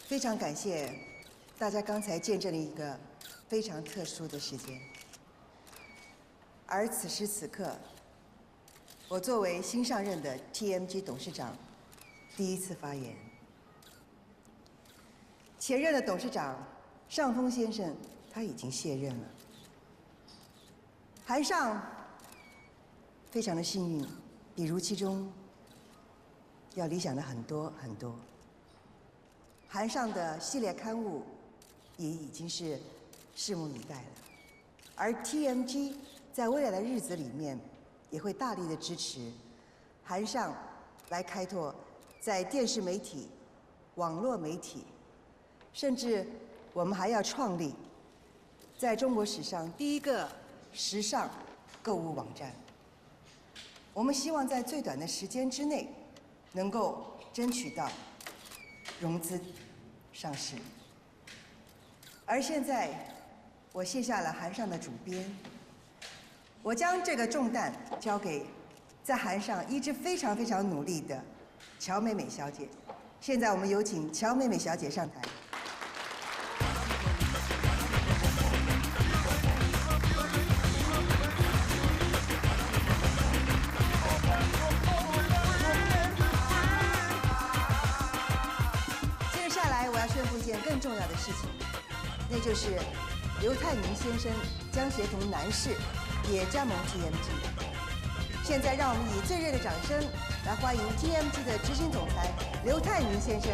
非常感谢大家刚才见证了一个非常特殊的时间，而此时此刻，我作为新上任的 TMG 董事长，第一次发言。前任的董事长尚峰先生他已经卸任了，韩尚非常的幸运，比如其中要理想的很多很多。韩尚的系列刊物也已经是拭目以待了，而 TMG 在未来的日子里面也会大力的支持韩尚来开拓在电视媒体、网络媒体，甚至我们还要创立在中国史上第一个时尚购物网站。我们希望在最短的时间之内能够争取到融资上市。而现在，我卸下了韩尚的主编，我将这个重担交给在韩尚一直非常非常努力的乔美美小姐。现在我们有请乔美美小姐上台。接着下来，我要宣布一件更重要的事情，那就是刘泰明先生将协同男士也加盟 TMG。现在，让我们以最热烈的掌声来欢迎 TMG 的执行总裁刘泰明先生。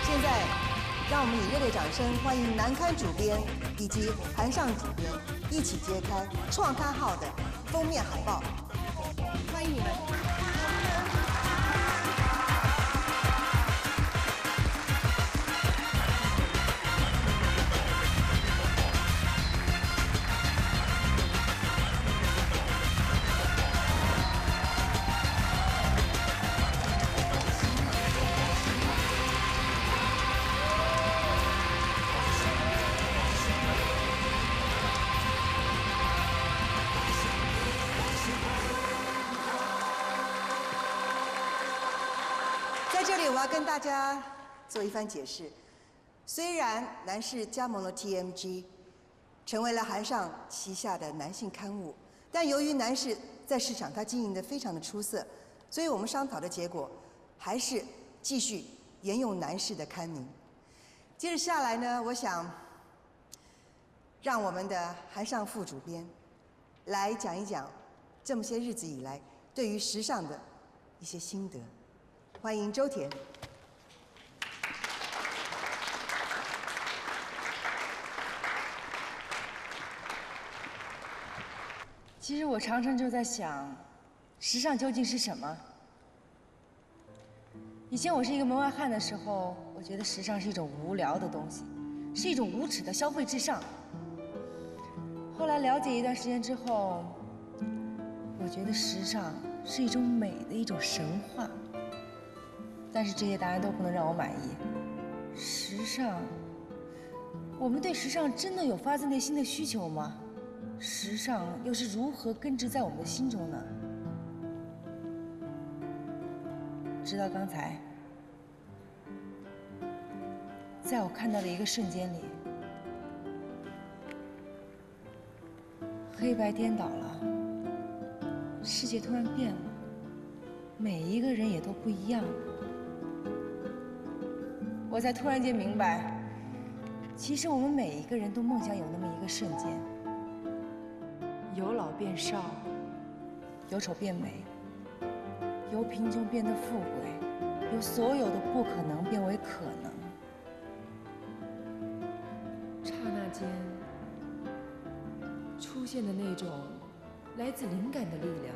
现在，让我们以热烈掌声欢迎南刊主编以及韩尚主编一起揭开《创刊号》的封面海报。欢迎你们！在这里，我要跟大家做一番解释。虽然男士加盟了 TMG， 成为了韩尚旗下的男性刊物，但由于男士在市场他经营得非常的出色，所以我们商讨的结果还是继续沿用男士的刊名。接着下来呢，我想让我们的韩尚副主编来讲一讲这么些日子以来对于时尚的一些心得。欢迎周田。其实我常常就在想，时尚究竟是什么？以前我是一个门外汉的时候，我觉得时尚是一种无聊的东西，是一种无耻的消费至上。后来了解一段时间之后，我觉得时尚是一种美的一种神话。但是这些答案都不能让我满意。时尚，我们对时尚真的有发自内心的需求吗？时尚又是如何根植在我们的心中呢？直到刚才，在我看到的一个瞬间里，黑白颠倒了，世界突然变了，每一个人也都不一样了。我才突然间明白，其实我们每一个人都梦想有那么一个瞬间，由老变少，由丑变美，由贫穷变得富贵，由所有的不可能变为可能。刹那间出现的那种来自灵感的力量，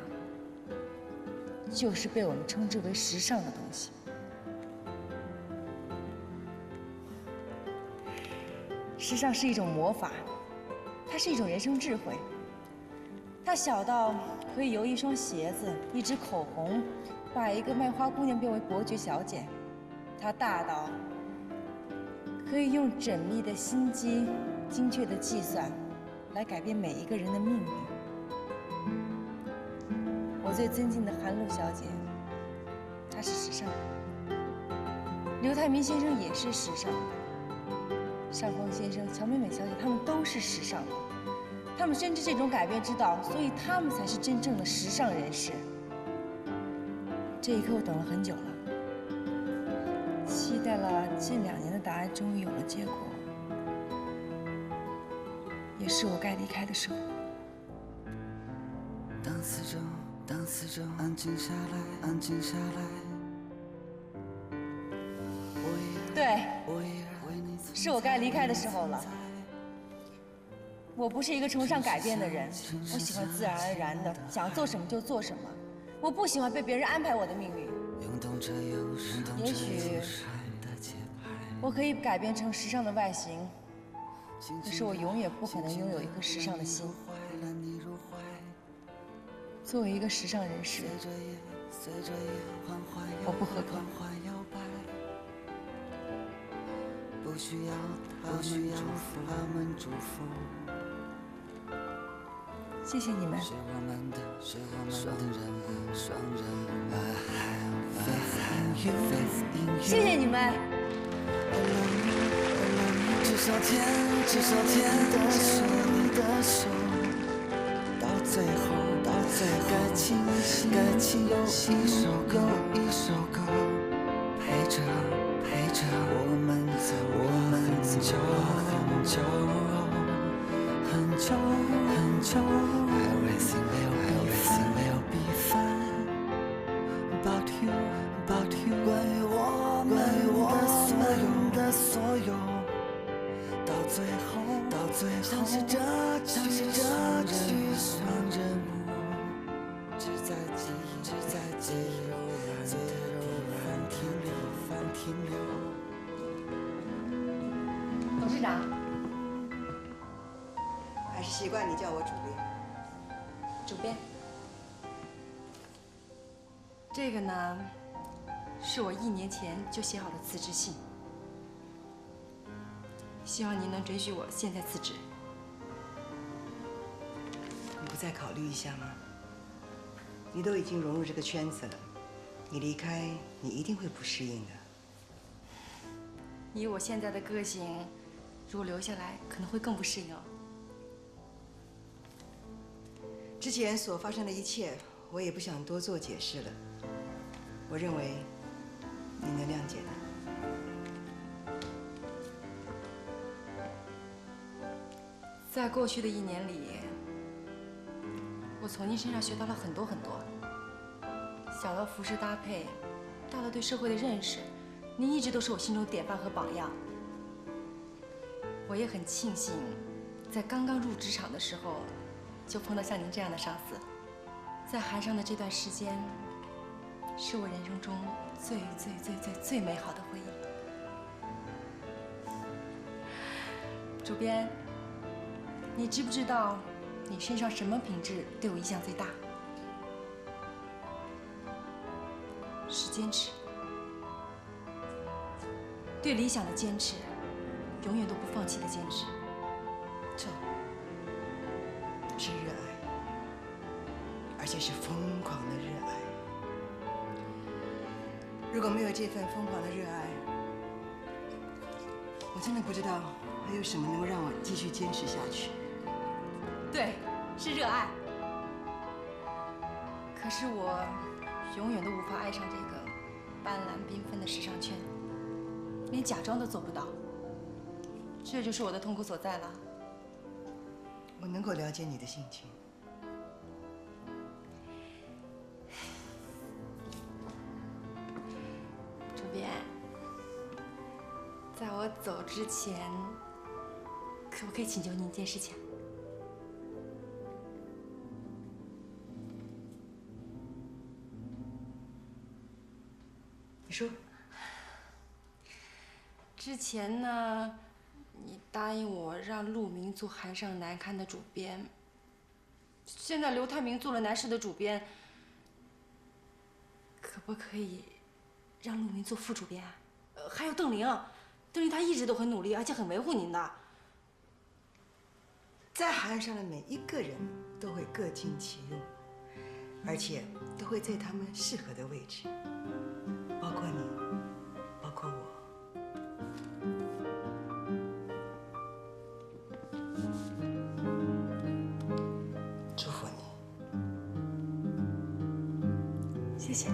就是被我们称之为时尚的东西。时尚是一种魔法，它是一种人生智慧。它小到可以由一双鞋子、一支口红，把一个卖花姑娘变为伯爵小姐；它大到可以用缜密的心机、精确的计算，来改变每一个人的命运。我最尊敬的韩露小姐，她是时尚的；刘泰明先生也是时尚的；尚方先生、乔美美小姐，他们都是时尚的。他们深知这种改变之道，所以他们才是真正的时尚人士。这一刻我等了很久了，期待了近2年的答案终于有了结果，也是我该离开的时候。当四周安静下来，安静下来，对，是我该离开的时候了。我不是一个崇尚改变的人，我喜欢自然而然的，想做什么就做什么。我不喜欢被别人安排我的命运。也许我可以改变成时尚的外形，可是我永远不可能拥有一颗时尚的心。作为一个时尚人士，我不合格。不需要他们祝福。谢谢你们。是我们的双人舞。谢谢你们。至少牵你的手，到最后，该清有一首歌，陪着我们走很久。Everything will be fine about you， 关于我们的所有，到最后，像是这曲双人舞，只在记忆最柔软停留。董事长，还是习惯你叫我主编。主编，这个呢，是我1年前就写好的辞职信，希望您能准许我现在辞职。你不再考虑一下吗？你都已经融入这个圈子了，你离开，你一定会不适应的。以我现在的个性，如果留下来，可能会更不适应。之前所发生的一切，我也不想多做解释了。我认为你能谅解的。在过去的1年里，我从您身上学到了很多，小到服饰搭配，大到对社会的认识，您一直都是我心中的典范和榜样。我也很庆幸，在刚刚入职场的时候，就碰到像您这样的上司。在韩商的这段时间，是我人生中最美好的回忆。主编，你知不知道，你身上什么品质对我影响最大？是坚持，对理想的坚持，永远都不放弃的坚持。这是热爱，而且是疯狂的热爱。如果没有这份疯狂的热爱，我真的不知道还有什么能够让我继续坚持下去。对，是热爱。可是我永远都无法爱上这个斑斓缤纷的时尚圈，连假装都做不到。这就是我的痛苦所在了。我能够了解你的心情。主编，在我走之前，可不可以请求您一件事情？你说。之前呢，你答应我让陆明做韩上难堪的主编。现在刘泰明做了南市的主编，可不可以让陆明做副主编啊？还有邓玲，他一直都很努力，而且很维护您的。在韩上的每一个人都会各尽其用，而且都会在他们适合的位置，包括你，包括我。祝福你。谢谢。